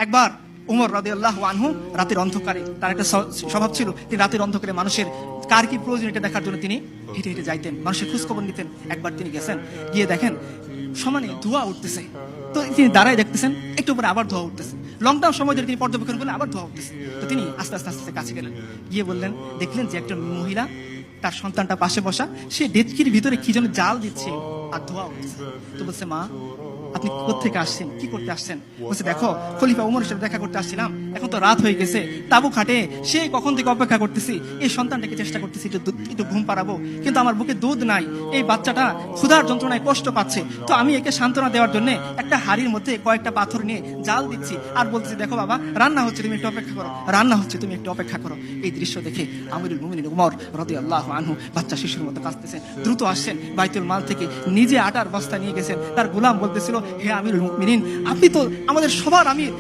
একবার উমর রাদিয়াল্লাহু আনহু রাতের অন্ধকারে, তার একটা স্বভাব ছিল, তিনি রাতের অন্ধকারে মানুষের কার কি প্রয়োজন এটা দেখার জন্য তিনি হেঁটে হেঁটে যাইতেন, মানুষের খোঁজখবর নিতেন। একবার তিনি গেছেন, গিয়ে দেখেন সমানে ধোঁয়া উঠতেছে। তো তিনি দাঁড়ায় দেখতেছেন, একটু পরে আবার ধোঁয়া উঠতেছে। লং টার্ম সময় ধরে তিনি পর্যবেক্ষণ করলেন, আবার ধোঁয়া উঠতেছে। তো তিনি আস্তে আস্তে আস্তে কাছে গেলেন, গিয়ে বললেন, দেখলেন যে একজন মহিলা তার সন্তানটা পাশে বসা, সে ডেচকির ভিতরে কি যেন জাল দিচ্ছে আর ধোঁয়া উঠছে। তো বলছে, মা আপনি কোত্থেকে আসছেন, কি করতে আসছেন? বলছে, দেখো খলিফা উমরের সাথে দেখা করতে আসছিলাম, এখন তো রাত হয়ে গেছে, তাবু খাটে সে কখন থেকে অপেক্ষা করতেছি, এই সন্তানটাকে চেষ্টা করতেছি একটু ঘুম পাড়াবো, কিন্তু আমার বুকে দুধ নাই, এই বাচ্চাটা ক্ষুধার যন্ত্রণায় কষ্ট পাচ্ছে। তো আমি একে সান্ত্বনা দেওয়ার জন্য একটা হাড়ির মধ্যে কয়েকটা পাথর নিয়ে জাল দিচ্ছি আর বলতেছি, দেখো বাবা রান্না হচ্ছে, তুমি একটু অপেক্ষা করো, রান্না হচ্ছে, তুমি একটু অপেক্ষা করো। এই দৃশ্য দেখে আমিরুল মুমিনিন উমর রাদিয়াল্লাহু আনহু বাচ্চা শিশুর মতো কাঁদতেছেন, দ্রুত আসছেন বাইতুল মাল থেকে, নিজে আটার বস্তা নিয়ে গেছেন। তার গোলাম বলতেছিল, হে আমিরুল মুমিনিন, আপনি তো আমাদের সবার আমির,